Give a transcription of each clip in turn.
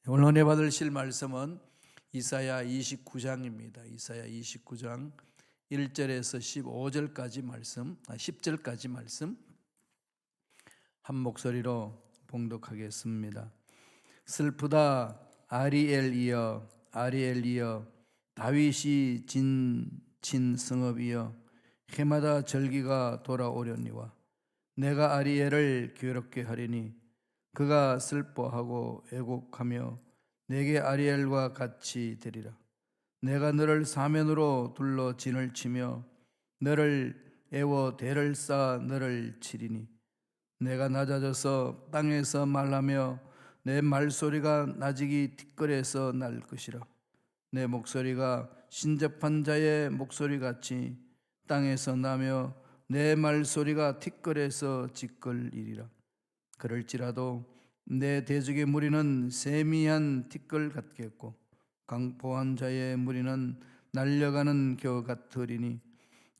오늘 은혜 받으실 말씀은 이사야 29장입니다. 이사야 29장 1절에서 15절까지 말씀, 10절까지 말씀 한 목소리로 봉독하겠습니다. 슬프다 아리엘이여 아리엘이여 다윗이 진친 성읍이여 해마다 절기가 돌아오려니와 내가 아리엘을 괴롭게 하리니 그가 슬퍼하고 애곡하며 내게 아리엘과 같이 되리라. 내가 너를 사면으로 둘러 진을 치며 너를 애워 대를 쌓아 너를 치리니 내가 낮아져서 땅에서 말하며 내 말소리가 나직이 티끌에서 날 것이라. 내 목소리가 신접한 자의 목소리같이 땅에서 나며 내 말소리가 티끌에서 지끌이리라. 그럴지라도 내 대적의 무리는 세미한 티끌 같겠고 강포한 자의 무리는 날려가는 겨 같으리니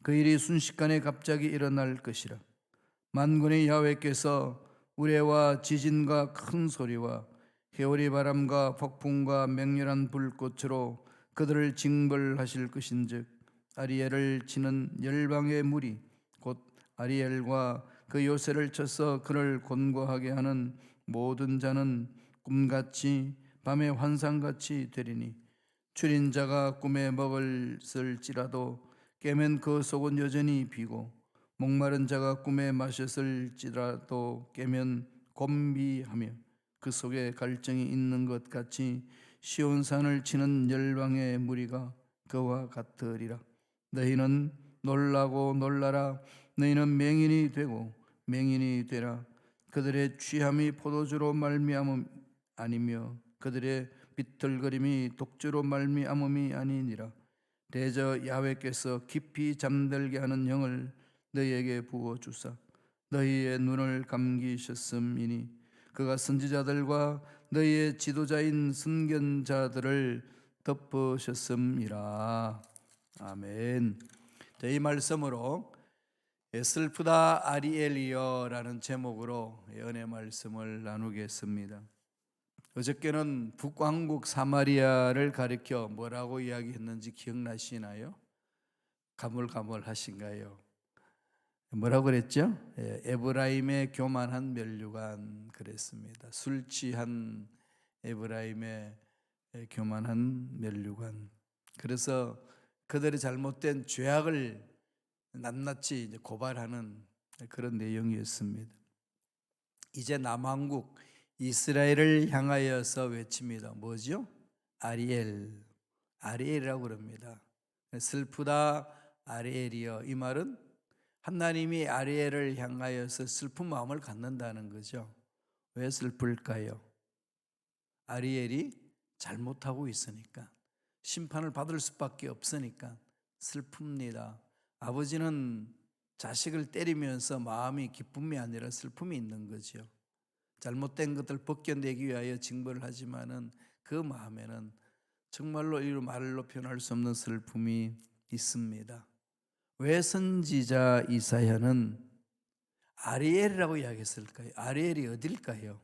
그 일이 순식간에 갑자기 일어날 것이라. 만군의 야훼께서 우레와 지진과 큰 소리와 회오리 바람과 폭풍과 맹렬한 불꽃으로 그들을 징벌하실 것인즉 아리엘을 치는 열방의 무리 곧 아리엘과 그 요새를 쳐서 그를 곤고하게 하는 모든 자는 꿈같이 밤의 환상같이 되리니 추린 자가 꿈에 먹을지라도 깨면 그 속은 여전히 비고 목마른 자가 꿈에 마셨을지라도 깨면 곤비하며 그 속에 갈증이 있는 것 같이 시온산을 치는 열방의 무리가 그와 같으리라. 너희는 놀라고 놀라라. 너희는 맹인이 되고 맹인이 되라. 그들의 취함이 포도주로 말미암음 아니며 그들의 비틀거림이 독주로 말미암음이 아니니라. 대저 야훼께서 깊이 잠들게 하는 영을 너희에게 부어주사 너희의 눈을 감기셨음이니 그가 선지자들과 너희의 지도자인 선견자들을 덮으셨음이라. 아멘. 이 말씀으로 슬프다 아리엘이여 라는 제목으로 은혜 말씀을 나누겠습니다. 어저께는 북왕국 사마리아를 가리켜 뭐라고 이야기했는지 기억나시나요? 가물가물하신가요? 뭐라고 그랬죠? 에브라임의 교만한 면류관 그랬습니다. 술 취한 에브라임의 교만한 면류관. 그래서 그들의 잘못된 죄악을 낱낱이 고발하는 그런 내용이었습니다. 이제 남왕국 이스라엘을 향하여서 외칩니다. 뭐죠? 아리엘, 아리엘이라고 그럽니다. 슬프다 아리엘이여. 이 말은 하나님이 아리엘을 향하여서 슬픈 마음을 갖는다는 거죠. 왜 슬플까요? 아리엘이 잘못하고 있으니까, 심판을 받을 수밖에 없으니까 슬픕니다. 아버지는 자식을 때리면서 마음이 기쁨이 아니라 슬픔이 있는 거죠. 잘못된 것들 벗겨내기 위하여 징벌을 하지만은 그 마음에는 정말로 이 말로 표현할 수 없는 슬픔이 있습니다. 왜 선지자 이사야는 아리엘이라고 이야기했을까요? 아리엘이 어딜까요?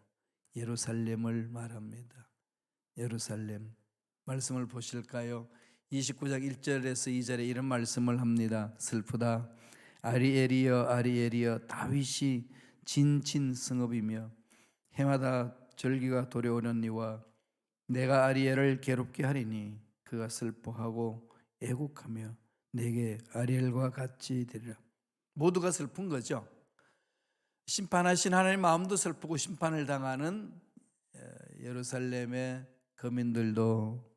예루살렘을 말합니다. 예루살렘. 말씀을 보실까요? 29장 1절에서 2절에 이런 말씀을 합니다. 슬프다 아리엘이여 아리엘이여 다윗이 진친 성읍이며 해마다 절기가 도래오려니와 내가 아리엘을 괴롭게 하리니 그가 슬퍼하고 애곡하며 내게 아리엘과 같이 되리라. 모두가 슬픈 거죠. 심판하신 하나님 마음도 슬프고 심판을 당하는 예루살렘의 거민들도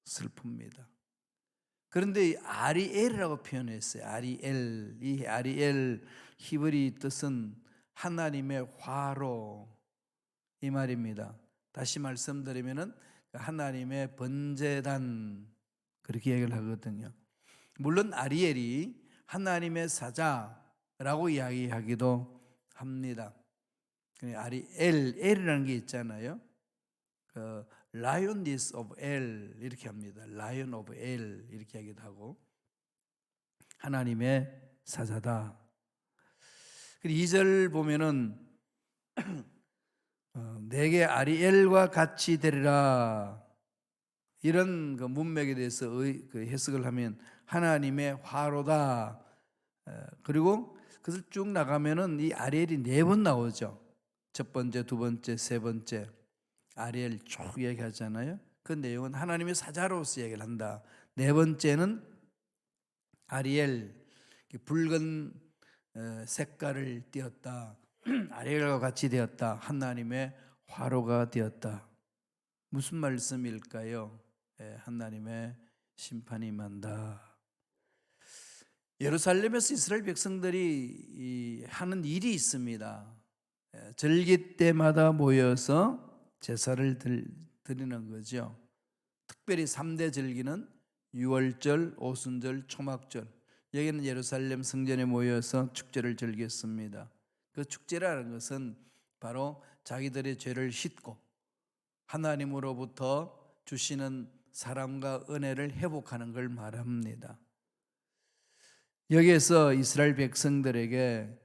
슬픕니다. 그런데 아리엘이라고 표현했어요. 아리엘. 이 아리엘 히브리 뜻은 하나님의 화로 이 말입니다. 다시 말씀드리면은 하나님의 번제단 그렇게 얘기를 하거든요. 물론 아리엘이 하나님의 사자라고 이야기하기도 합니다. 아리엘, 엘이라는 게 있잖아요. 그 Lioness of El 이렇게 합니다. Lion of El 이렇게 하기도 하고 하나님의 사자다. 2절 보면은 내게 아리엘과 같이 되리라. 이런 그 문맥에 대해서 그 해석을 하면 하나님의 화로다. 그리고 그것을 쭉 나가면은 이 아리엘이 4번 나오죠. 첫 번째, 두 번째, 세 번째 아리엘 쭉 얘기하잖아요. 그 내용은 하나님의 사자로서 얘기를 한다. 4번째는 아리엘, 붉은 색깔을 띄었다. 아리엘과 같이 되었다. 하나님의 화로가 되었다. 무슨 말씀일까요? 하나님의 심판이 임한다. 예루살렘에서 이스라엘 백성들이 하는 일이 있습니다. 절기 때마다 모여서 제사를 드리는 거죠. 특별히 3대 절기는 유월절, 오순절, 초막절. 여기는 예루살렘 성전에 모여서 축제를 즐겼습니다. 그 축제라는 것은 바로 자기들의 죄를 씻고 하나님으로부터 주시는 사랑과 은혜를 회복하는 걸 말합니다. 여기에서 이스라엘 백성들에게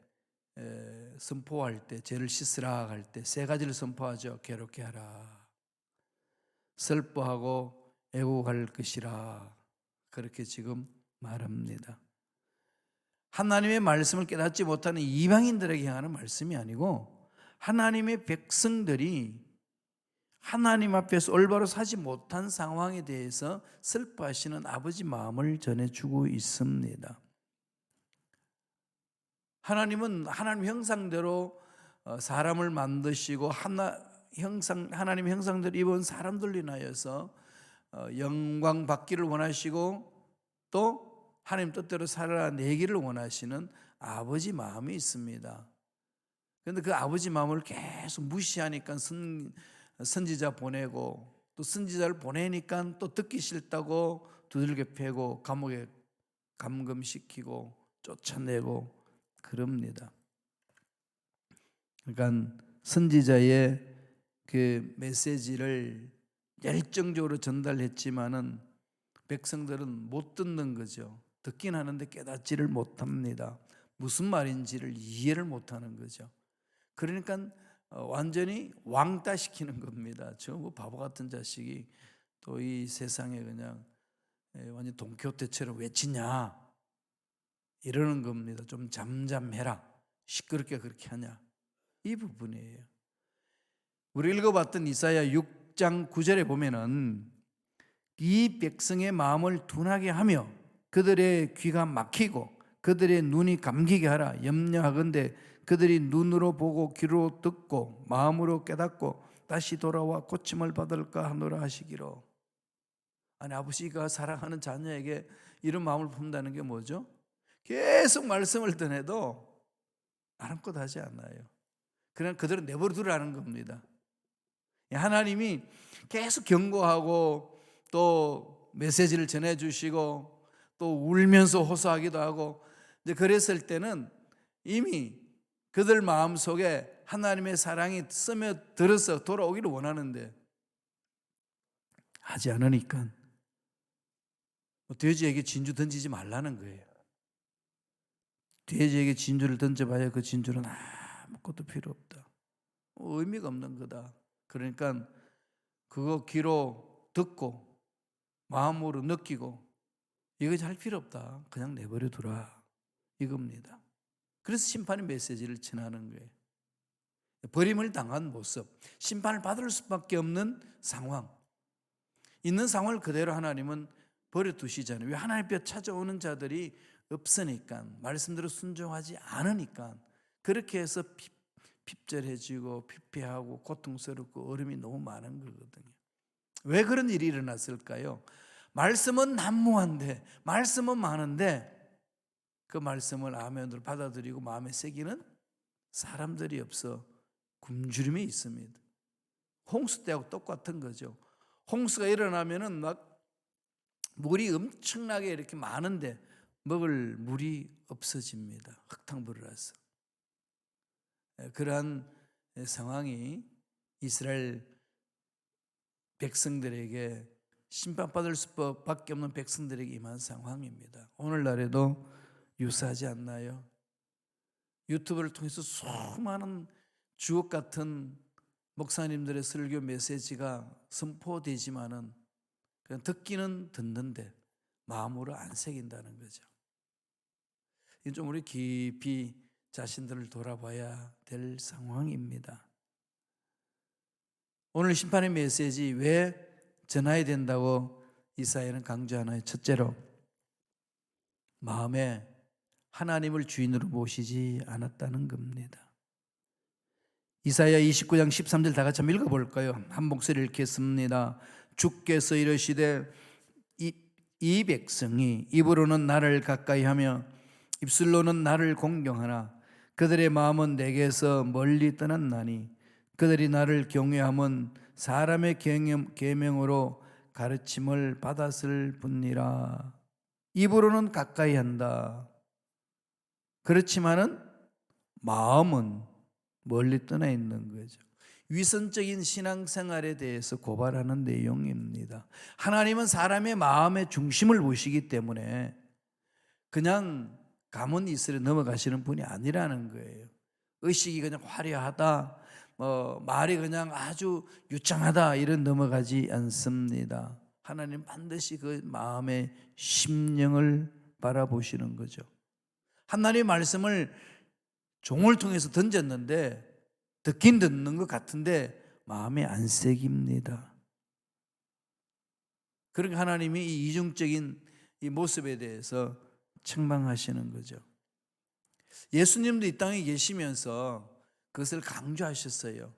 선포할 때, 죄를 씻으라 할 때 3가지를 선포하죠. 괴롭게 하라, 슬퍼하고 애곡할 것이라, 그렇게 지금 말합니다. 하나님의 말씀을 깨닫지 못하는 이방인들에게 향하는 말씀이 아니고 하나님의 백성들이 하나님 앞에서 올바로 사지 못한 상황에 대해서 슬퍼하시는 아버지 마음을 전해주고 있습니다. 하나님은 하나님 형상대로 사람을 만드시고 하나님 형상대로 입은 사람들로 인하여서 영광 받기를 원하시고 또 하나님 뜻대로 살아내기를 원하시는 아버지 마음이 있습니다. 그런데 그 아버지 마음을 계속 무시하니까 선지자 보내고, 또 선지자를 보내니까 또 듣기 싫다고 두들겨 패고 감옥에 감금시키고 쫓아내고 그럽니다. 그러니까 선지자의 그 메시지를 열정적으로 전달했지만은 백성들은 못 듣는 거죠. 듣긴 하는데 깨닫지를 못합니다. 무슨 말인지를 이해를 못하는 거죠. 그러니까 완전히 왕따시키는 겁니다. 저 뭐 바보 같은 자식이 또 이 세상에 그냥 완전 돈키호테처럼 외치냐 이러는 겁니다. 좀 잠잠해라, 시끄럽게 그렇게 하냐, 이 부분이에요. 우리 읽어봤던 이사야 6장 9절에 보면은 이 백성의 마음을 둔하게 하며 그들의 귀가 막히고 그들의 눈이 감기게 하라. 염려하건대 그들이 눈으로 보고 귀로 듣고 마음으로 깨닫고 다시 돌아와 고침을 받을까 하노라 하시기로. 아니, 아버지가 사랑하는 자녀에게 이런 마음을 품다는 게 뭐죠? 계속 말씀을 전해도 아무것도 하지 않아요. 그냥 그대로 내버려 두라는 겁니다. 하나님이 계속 경고하고 또 메시지를 전해주시고 또 울면서 호소하기도 하고, 이제 그랬을 때는 이미 그들 마음속에 하나님의 사랑이 스며들어서 돌아오기를 원하는데 하지 않으니까 돼지에게 진주 던지지 말라는 거예요. 돼지에게 진주를 던져봐야 그 진주는 아무것도 필요 없다, 의미가 없는 거다. 그러니까 그거 귀로 듣고 마음으로 느끼고 이거 할 필요 없다, 그냥 내버려 두라, 이겁니다. 그래서 심판의 메시지를 전하는 거예요. 버림을 당한 모습, 심판을 받을 수밖에 없는 상황, 있는 상황을 그대로 하나님은 버려두시잖아요. 왜? 하나님 앞에 찾아오는 자들이 없으니까, 말씀대로 순종하지 않으니까. 그렇게 해서 핍절해지고 피폐하고 고통스럽고 어려움이 너무 많은 거거든요. 왜 그런 일이 일어났을까요? 말씀은 난무한데, 말씀은 많은데 그 말씀을 아멘으로 받아들이고 마음에 새기는 사람들이 없어 굶주림이 있습니다. 홍수 때하고 똑같은 거죠. 홍수가 일어나면은 막 물이 엄청나게 이렇게 많은데 먹을 물이 없어집니다. 흙탕물이라서. 그러한 상황이 이스라엘 백성들에게, 심판받을 수밖에 없는 백성들에게 임한 상황입니다. 오늘날에도 유사하지 않나요? 유튜브를 통해서 수많은 주옥 같은 목사님들의 설교 메시지가 선포되지만은 그냥 듣기는 듣는데 마음으로 안 새긴다는 거죠. 이건 좀 우리 깊이 자신들을 돌아봐야 될 상황입니다. 오늘 심판의 메시지 왜 전해야 된다고 이사야는 강조하나요? 첫째로 마음에 하나님을 주인으로 모시지 않았다는 겁니다. 이사야 29장 13절 다 같이 한번 읽어볼까요? 한 목소리 읽겠습니다. 주께서 이르시되 이 백성이 입으로는 나를 가까이하며 입술로는 나를 공경하나 그들의 마음은 내게서 멀리 떠났나니 그들이 나를 경외함은 사람의 계명으로 가르침을 받았을 뿐이라. 입으로는 가까이 한다. 그렇지만은 마음은 멀리 떠나 있는 거죠. 위선적인 신앙생활에 대해서 고발하는 내용입니다. 하나님은 사람의 마음의 중심을 보시기 때문에 그냥 가문 이슬에 넘어가시는 분이 아니라는 거예요. 의식이 그냥 화려하다, 말이 그냥 아주 유창하다 이런 넘어가지 않습니다. 하나님 반드시 그 마음의 심령을 바라보시는 거죠. 하나님의 말씀을 종을 통해서 던졌는데 듣긴 듣는 것 같은데 마음에 안 새깁니다. 그러니까 하나님이 이 이중적인 이 모습에 대해서 책망하시는 거죠. 예수님도 이 땅에 계시면서 그것을 강조하셨어요.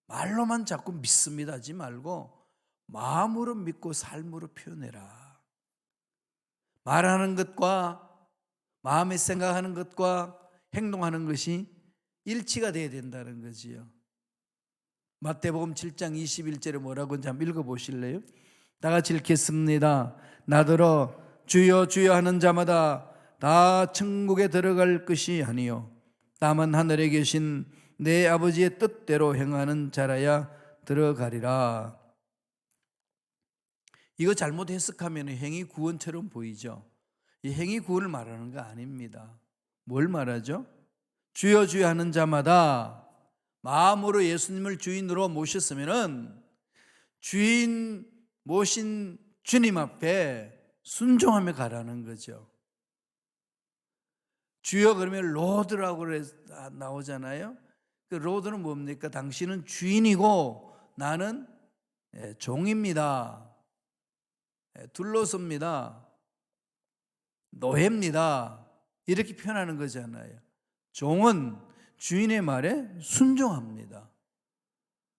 말로만 자꾸 믿습니다 하지 말고 마음으로 믿고 삶으로 표현해라. 말하는 것과 마음에 생각하는 것과 행동하는 것이 일치가 돼야 된다는 거지요. 마태복음 7장 21절에 뭐라고 하는지 한번 읽어보실래요? 다 같이 읽겠습니다. 나더러 주여 주여 하는 자마다 다 천국에 들어갈 것이 아니요 다만 하늘에 계신 내 아버지의 뜻대로 행하는 자라야 들어가리라. 이거 잘못 해석하면 행위 구원처럼 보이죠. 이 행위 구원을 말하는 거 아닙니다. 뭘 말하죠? 주여 주여 하는 자마다 마음으로 예수님을 주인으로 모셨으면은 주인 모신 주님 앞에 순종하며 가라는 거죠. 주여 그러면 로드라고 나오잖아요. 그 로드는 뭡니까? 당신은 주인이고 나는 종입니다. 둘러섭니다. 노예입니다. 이렇게 표현하는 거잖아요. 종은 주인의 말에 순종합니다.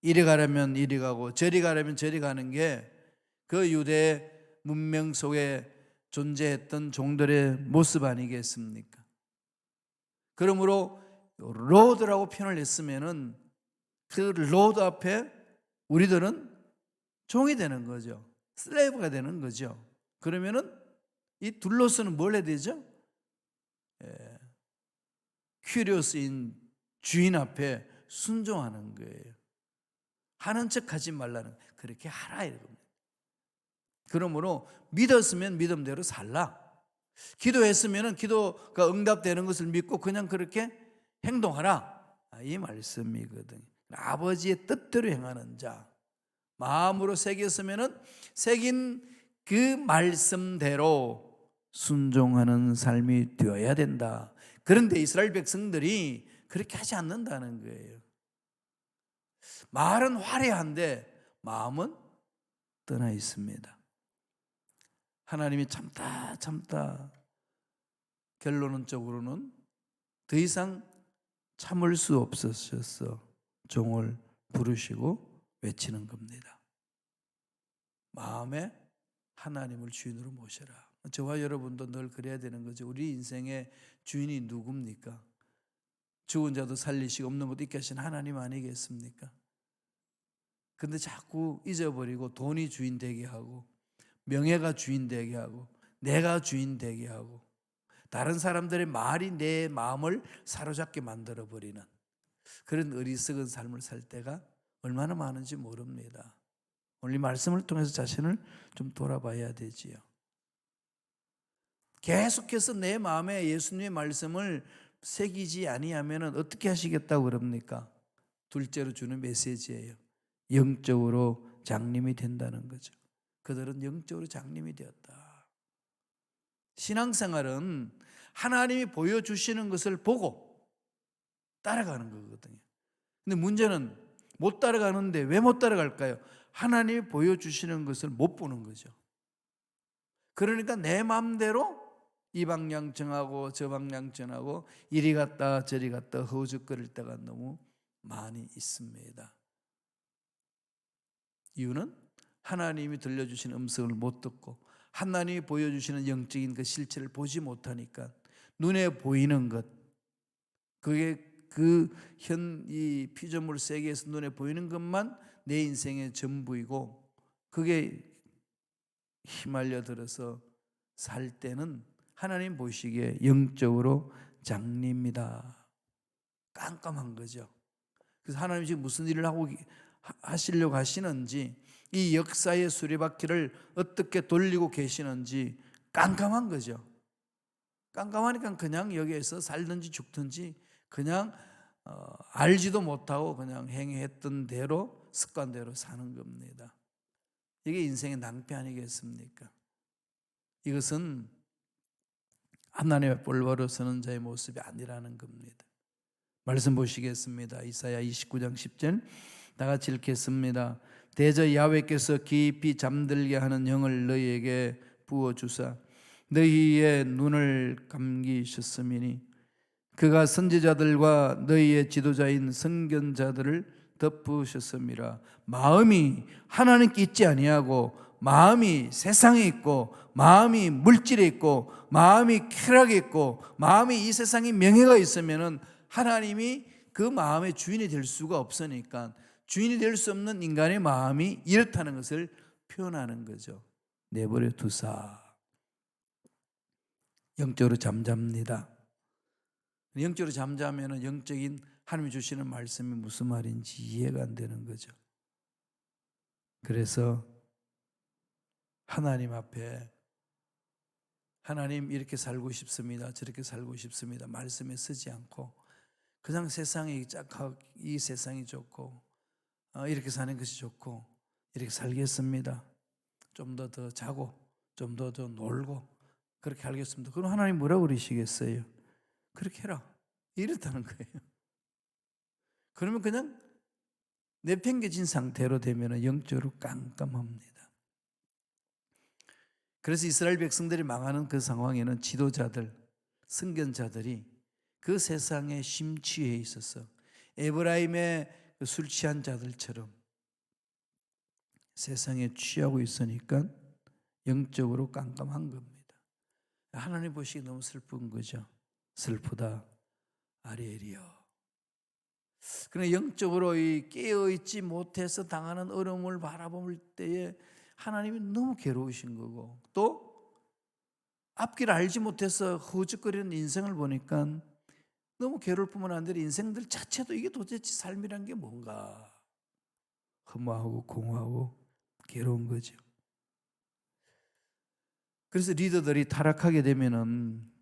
이리 가려면 이리 가고 저리 가려면 저리 가는 게 그 유대 문명 속에 존재했던 종들의 모습 아니겠습니까? 그러므로 로드라고 표현을 했으면은 그 로드 앞에 우리들은 종이 되는 거죠. 슬레이브가 되는 거죠. 그러면은 이 둘로서는 뭘 해야 되죠? 큐리오스인 주인 앞에 순종하는 거예요. 하는 척 하지 말라는, 그렇게 하라 이겁니다. 그러므로 믿었으면 믿음대로 살라. 기도했으면 기도가 응답되는 것을 믿고 그냥 그렇게 행동하라. 이 말씀이거든요. 아버지의 뜻대로 행하는 자, 마음으로 새겼으면 새긴 그 말씀대로 순종하는 삶이 되어야 된다. 그런데 이스라엘 백성들이 그렇게 하지 않는다는 거예요. 말은 화려한데 마음은 떠나 있습니다. 하나님이 참다 결론적으로는 더 이상 참을 수 없으셔서 종을 부르시고 외치는 겁니다. 마음에 하나님을 주인으로 모셔라. 저와 여러분도 늘 그래야 되는 거죠. 우리 인생의 주인이 누굽니까? 죽은 자도 살리시고 없는 것도 있게 하신 하나님 아니겠습니까? 근데 자꾸 잊어버리고 돈이 주인 되게 하고 명예가 주인 되게 하고 내가 주인 되게 하고 다른 사람들의 말이 내 마음을 사로잡게 만들어버리는 그런 어리석은 삶을 살 때가 얼마나 많은지 모릅니다. 오늘 이 말씀을 통해서 자신을 좀 돌아봐야 되지요. 계속해서 내 마음에 예수님의 말씀을 새기지 아니하면 어떻게 하시겠다고 그럽니까? 둘째로 주는 메시지예요. 영적으로 장님이 된다는 거죠. 그들은 영적으로 장님이 되었다. 신앙생활은 하나님이 보여주시는 것을 보고 따라가는 거거든요. 근데 문제는 못 따라가는데 왜 못 따라갈까요? 하나님이 보여주시는 것을 못 보는 거죠. 그러니까 내 마음대로 이 방향 정하고 저 방향 정하고 이리 갔다 저리 갔다 허우적거릴 때가 너무 많이 있습니다. 이유는 하나님이 들려주시는 음성을 못 듣고 하나님이 보여주시는 영적인 그 실체를 보지 못하니까 눈에 보이는 것, 그게 이 피조물 세계에서 눈에 보이는 것만 내 인생의 전부이고, 그게 휘말려 들어서 살 때는 하나님 보시기에 영적으로 장님이다. 깜깜한 거죠. 그래서 하나님이 지금 무슨 일을 하시려고 하시는지, 이 역사의 수레바퀴를 어떻게 돌리고 계시는지 깜깜한 거죠. 깜깜하니까 그냥 여기에서 살든지 죽든지 그냥 알지도 못하고 그냥 행했던 대로 습관대로 사는 겁니다. 이게 인생의 낭패 아니겠습니까? 이것은 하나님의 볼바로 서는 자의 모습이 아니라는 겁니다. 말씀 보시겠습니다. 이사야 29장 10절 다 같이 읽겠습니다. 대저 야훼께서 깊이 잠들게 하는 영을 너희에게 부어주사 너희의 눈을 감기셨음이니 그가 선지자들과 너희의 지도자인 선견자들을 덮으셨음이라. 마음이 하나님께 있지 아니하고 마음이 세상에 있고 마음이 물질에 있고 마음이 쾌락에 있고 마음이 이 세상에 명예가 있으면은 하나님이 그 마음의 주인이 될 수가 없으니까 주인이 될 수 없는 인간의 마음이 이렇다는 것을 표현하는 거죠. 내버려 두사. 영적으로 잠잡니다. 영적으로 잠자면 영적인 하나님이 주시는 말씀이 무슨 말인지 이해가 안 되는 거죠. 그래서 하나님 앞에 하나님 이렇게 살고 싶습니다, 저렇게 살고 싶습니다 말씀에 쓰지 않고 그냥 세상이 이 세상이 좋고 이렇게 사는 것이 좋고 이렇게 살겠습니다, 좀 더 자고 좀 더 놀고 그렇게 살겠습니다. 그럼 하나님 뭐라고 그러시겠어요? 그렇게 해라 이렇다는 거예요. 그러면 그냥 내팽개친 상태로 되면 영적으로 깜깜합니다. 그래서 이스라엘 백성들이 망하는 그 상황에는 지도자들, 선견자들이 그 세상에 심취해 있어서 에브라임의 술 취한 자들처럼 세상에 취하고 있으니까 영적으로 깜깜한 겁니다. 하나님 보시기 너무 슬픈 거죠. 슬프다 아리엘이여. 그러나 영적으로 깨어있지 못해서 당하는 어려움을 바라볼 때에 하나님이 너무 괴로우신 거고, 또 앞길을 알지 못해서 허우적거리는 인생을 보니까 너무 괴로울 뿐만 아니라 인생들 자체도 이게 도대체 삶이란 게 뭔가 허무하고 공허하고 괴로운 거죠. 그래서 리더들이 타락하게 되면은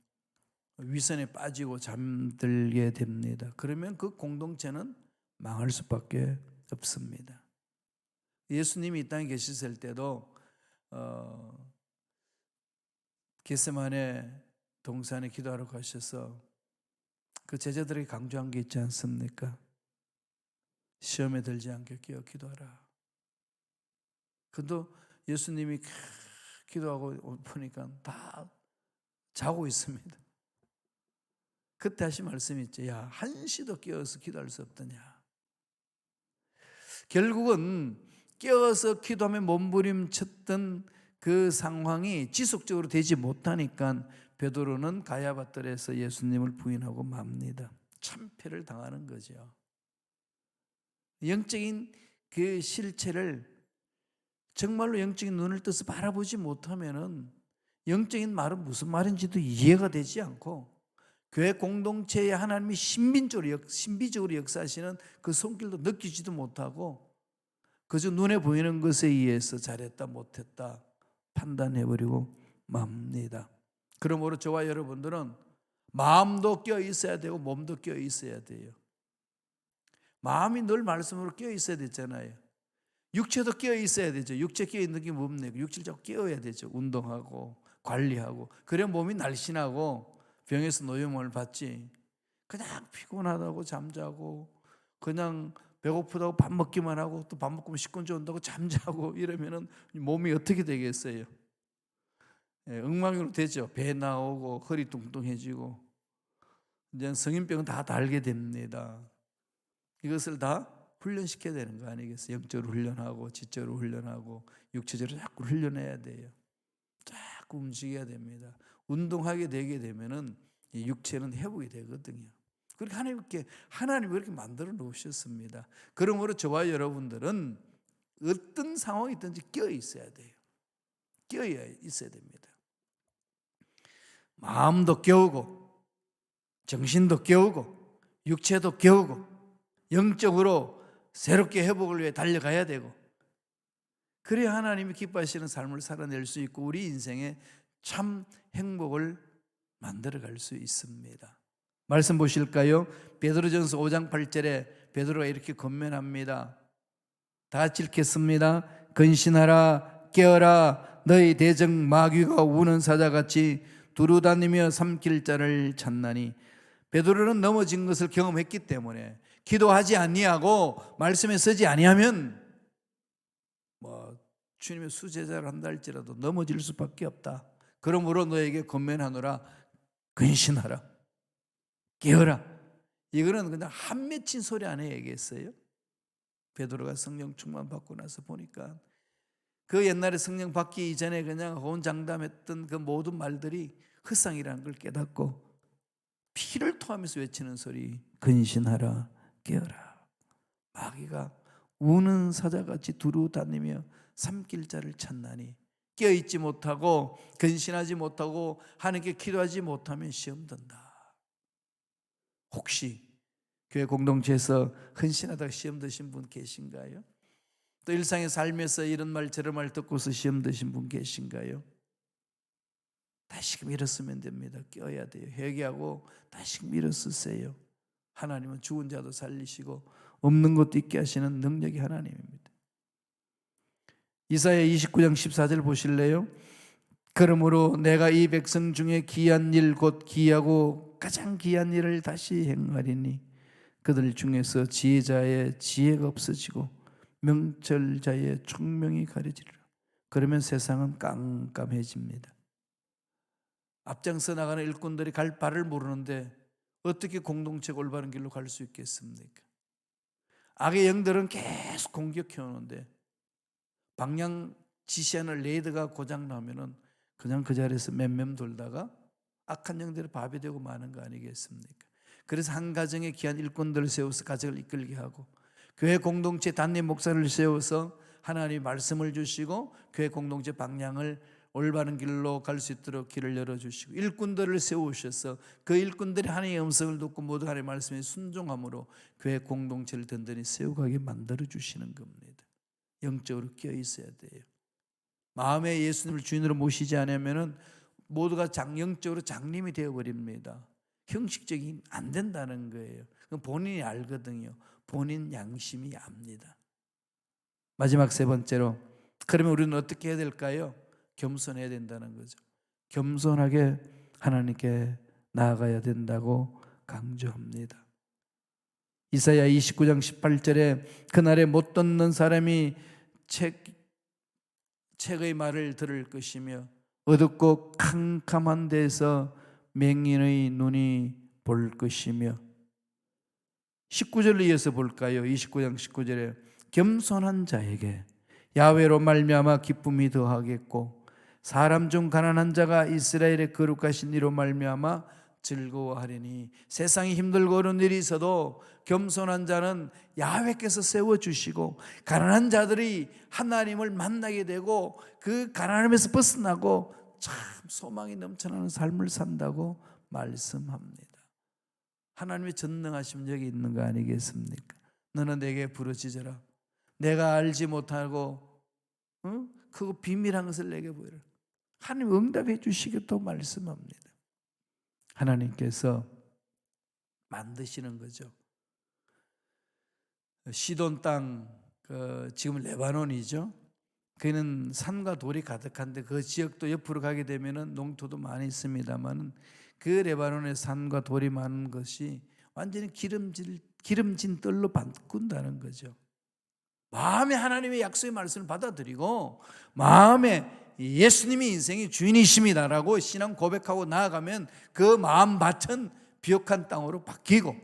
위선에 빠지고 잠들게 됩니다. 그러면 그 공동체는 망할 수밖에 없습니다. 예수님이 이 땅에 계셨을 때도 겟세마네 동산에 기도하러 가셔서 그 제자들에게 강조한 게 있지 않습니까? 시험에 들지 않게 깨어 기도하라. 근데 예수님이 기도하고 보니까 다 자고 있습니다. 그때 하신 말씀이 있죠. 야, 한시도 깨어서 기도할 수 없더냐. 결국은 깨어서 기도하며 몸부림쳤던 그 상황이 지속적으로 되지 못하니까 베드로는 가야바뜰에서 예수님을 부인하고 맙니다. 참패를 당하는 거죠. 영적인 그 실체를 정말로 영적인 눈을 떠서 바라보지 못하면은 영적인 말은 무슨 말인지도 이해가 되지 않고 교회 공동체에 하나님이 신비적으로 역사하시는 그 손길도 느끼지도 못하고 그저 눈에 보이는 것에 의해서 잘했다 못했다 판단해버리고 맙니다. 그러므로 저와 여러분들은 마음도 껴 있어야 되고 몸도 껴 있어야 돼요. 마음이 늘 말씀으로 끼어 있어야 되잖아요. 육체도 끼어 있어야 되죠. 육체 끼어 있는 게 뭡니까? 육체를 자꾸 끼어야 되죠. 운동하고 관리하고. 그래야 몸이 날씬하고 병에서 노임을 받지. 그냥 피곤하다고 잠자고, 그냥 배고프다고 밥 먹기만 하고, 또 밥 먹으면 식곤지 온다고 잠자고 이러면은 몸이 어떻게 되겠어요? 예, 엉망으로 되죠. 배 나오고 허리 뚱뚱해지고 이제 성인병은 다 달게 됩니다. 이것을 다 훈련시켜야 되는 거 아니겠어요? 영적으로 훈련하고 지적으로 훈련하고 육체적으로 자꾸 훈련해야 돼요. 자꾸 움직여야 됩니다. 운동하게 되게 되면은 이 육체는 회복이 되거든요. 그렇게 하나님이 그렇게 만들어 놓으셨습니다. 그러므로 저와 여러분들은 어떤 상황이든지 끼어 있어야 돼요. 끼어 있어야 됩니다. 마음도 깨우고 정신도 깨우고 육체도 깨우고 영적으로 새롭게 회복을 위해 달려가야 되고, 그래야 하나님이 기뻐하시는 삶을 살아낼 수 있고 우리 인생에 참 행복을 만들어갈 수 있습니다. 말씀 보실까요? 베드로전서 5장 8절에 베드로가 이렇게 권면합니다. 다 같이 읽겠습니다. 근신하라, 깨어라, 너희 대적 마귀가 우는 사자같이 두루다니며 삼킬 자를 찾나니. 베드로는 넘어진 것을 경험했기 때문에 기도하지 아니하고 말씀에 서지 아니하면 주님의 수제자를 한다 할지라도 넘어질 수밖에 없다. 그러므로 너에게 권면하노라, 근신하라, 깨어라. 이거는 그냥 한 맺힌 소리 안에 얘기했어요. 베드로가 성령 충만 받고 나서 보니까 그 옛날에 성령 받기 이전에 그냥 호언장담했던 그 모든 말들이 헛상이라는 걸 깨닫고 피를 토하면서 외치는 소리, 근신하라, 깨어라. 마귀가 우는 사자같이 두루 다니며 삼킬 자를 찾나니. 깨어있지 못하고 근신하지 못하고 하나님께 기도하지 못하면 시험 든다. 혹시 교회 공동체에서 헌신하다가 시험 드신 분 계신가요? 또 일상의 삶에서 이런 말 저런 말 듣고서 시험 드신 분 계신가요? 다시금 일어서면 됩니다. 깨어야 돼요. 회개하고 다시금 일어서세요. 하나님은 죽은 자도 살리시고 없는 것도 있게 하시는 능력이 하나님입니다. 이사야 29장 14절 보실래요? 그러므로 내가 이 백성 중에 귀한 일 곧 귀하고 가장 귀한 일을 다시 행하리니 그들 중에서 지혜자의 지혜가 없어지고 명철자의 총명이 가려지리라. 그러면 세상은 깜깜해집니다. 앞장서 나가는 일꾼들이 갈 바를 모르는데 어떻게 공동체가 올바른 길로 갈 수 있겠습니까? 악의 영들은 계속 공격해 오는데 방향 지시하는 레이더가 고장 나면은 그냥 그 자리에서 맴맴 돌다가 악한 영들이 밥이 되고 마는 거 아니겠습니까? 그래서 한 가정에 귀한 일꾼들을 세워서 가정을 이끌게 하고 교회 공동체 단임 목사를 세워서 하나님의 말씀을 주시고 교회 공동체 방향을 올바른 길로 갈 수 있도록 길을 열어주시고 일꾼들을 세우셔서 그 일꾼들이 하나님의 음성을 듣고 모두 하나님의 말씀에 순종함으로 교회 공동체를 든든히 세워가게 만들어주시는 겁니다. 영적으로 끼어 있어야 돼요. 마음에 예수님을 주인으로 모시지 않으면 모두가 영적으로 장님이 되어버립니다. 형식적인 안 된다는 거예요. 본인이 알거든요. 본인 양심이 압니다. 마지막 세 번째로, 그러면 우리는 어떻게 해야 될까요? 겸손해야 된다는 거죠. 겸손하게 하나님께 나아가야 된다고 강조합니다. 이사야 29장 18절에 그날에 못 듣는 사람이 책의 말을 들을 것이며 어둡고 캄캄한 데서 맹인의 눈이 볼 것이며. 19절로 이어서 볼까요? 29장 19절에 겸손한 자에게 야훼로 말미암아 기쁨이 더하겠고 사람 중 가난한 자가 이스라엘의 거룩하신 이로 말미암아 즐거워하리니. 세상이 힘들고 어려운 일이 있어도 겸손한 자는 야훼께서 세워주시고 가난한 자들이 하나님을 만나게 되고 그 가난함에서 벗어나고 참 소망이 넘쳐나는 삶을 산다고 말씀합니다. 하나님의 전능하심 여기 있는 거 아니겠습니까? 너는 내게 부르짖어라. 내가 알지 못하고 그거 비밀한 것을 내게 보여라. 하나님 응답해 주시겠다고 말씀합니다. 하나님께서 만드시는 거죠. 시돈 땅, 지금 레바논이죠. 그는 산과 돌이 가득한데 그 지역도 옆으로 가게 되면은 농토도 많이 있습니다만 그 레바논의 산과 돌이 많은 것이 완전히 기름진 뜰로 바꾼다는 거죠. 마음에 하나님의 약속의 말씀을 받아들이고 마음에 예수님이 인생의 주인이십니다라고 신앙 고백하고 나아가면 그 마음밭은 비옥한 땅으로 바뀌고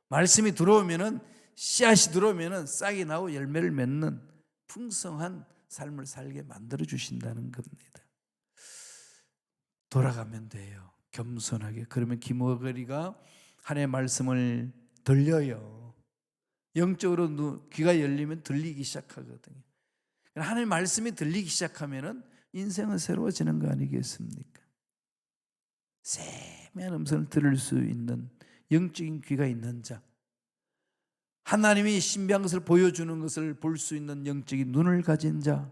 말씀이 들어오면은 씨앗이 들어오면은 싹이 나고 열매를 맺는 풍성한 삶을 살게 만들어 주신다는 겁니다. 돌아가면 돼요. 겸손하게. 그러면 김어거리가 하나님의 말씀을 들려요. 영적으로 귀가 열리면 들리기 시작하거든요. 하나님의 말씀이 들리기 시작하면은 인생은 새로워지는 거 아니겠습니까? 세미한 음성을 들을 수 있는 영적인 귀가 있는 자, 하나님이 신비한 것을 보여주는 것을 볼 수 있는 영적인 눈을 가진 자,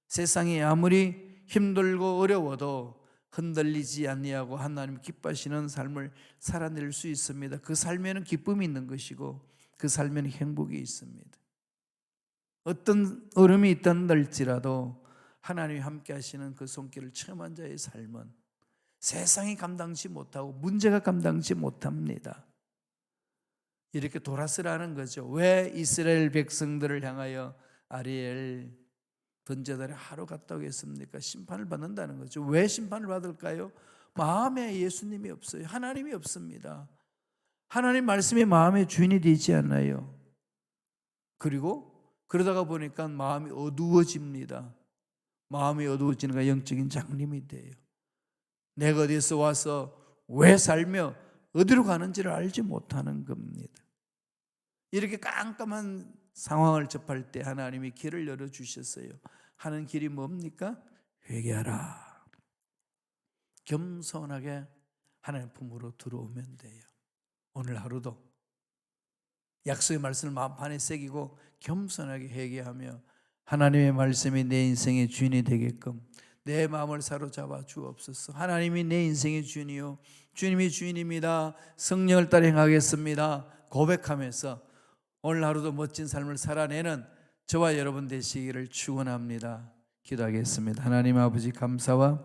세상이 아무리 힘들고 어려워도 흔들리지 아니하고 하나님 기뻐하시는 삶을 살아낼 수 있습니다. 그 삶에는 기쁨이 있는 것이고 그 삶에는 행복이 있습니다. 어떤 어려움이 있단할지라도 하나님이 함께 하시는 그 손길을 체험한 자의 삶은 세상이 감당치 못하고 문제가 감당치 못합니다. 이렇게 돌아서라는 거죠. 왜 이스라엘 백성들을 향하여 아리엘 번제단에 하루 갔다 오겠습니까? 심판을 받는다는 거죠. 왜 심판을 받을까요? 마음에 예수님이 없어요. 하나님이 없습니다. 하나님 말씀이 마음의 주인이 되지 않아요. 그리고 그러다가 보니까 마음이 어두워집니다. 마음이 어두워지는 건 영적인 장님이 돼요. 내가 어디서 와서 왜 살며 어디로 가는지를 알지 못하는 겁니다. 이렇게 깜깜한 상황을 접할 때 하나님이 길을 열어주셨어요. 하는 길이 뭡니까? 회개하라. 겸손하게 하나님 품으로 들어오면 돼요. 오늘 하루도 약속의 말씀을 마음판에 새기고 겸손하게 회개하며 하나님의 말씀이 내 인생의 주인이 되게끔 내 마음을 사로잡아 주옵소서. 하나님이 내 인생의 주인이요 주님이 주인입니다. 성령을 따라 행하겠습니다. 고백하면서 오늘 하루도 멋진 삶을 살아내는 저와 여러분 되시기를 축원합니다. 기도하겠습니다. 하나님 아버지 감사와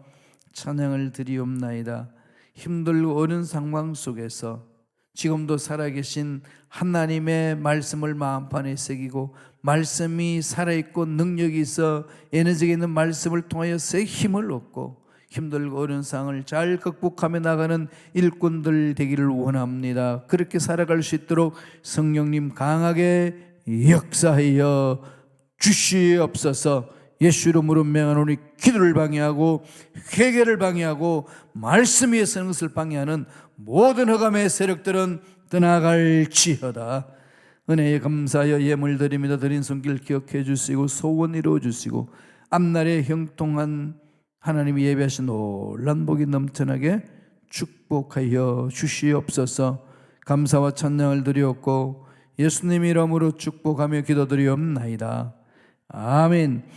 찬양을 드리옵나이다. 힘들고 어려운 상황 속에서 지금도 살아계신 하나님의 말씀을 마음판에 새기고 말씀이 살아있고 능력이 있어 에너지가 있는 말씀을 통하여 새 힘을 얻고 힘들고 어려운 상황을 잘 극복하며 나가는 일꾼들 되기를 원합니다. 그렇게 살아갈 수 있도록 성령님 강하게 역사하여 주시옵소서. 예수 이름으로 명하노니 기도를 방해하고 회개를 방해하고 말씀 위에 서는 것을 방해하는 모든 흑암의 세력들은 떠나갈지어다. 은혜에 감사하여 예물 드립니다. 드린 손길 기억해 주시고 소원 이루어 주시고 앞날에 형통한 하나님이 예배하신 놀란 복이 넘쳐나게 축복하여 주시옵소서. 감사와 찬양을 드리옵고 예수님 이름으로 축복하며 기도드리옵나이다. 아멘.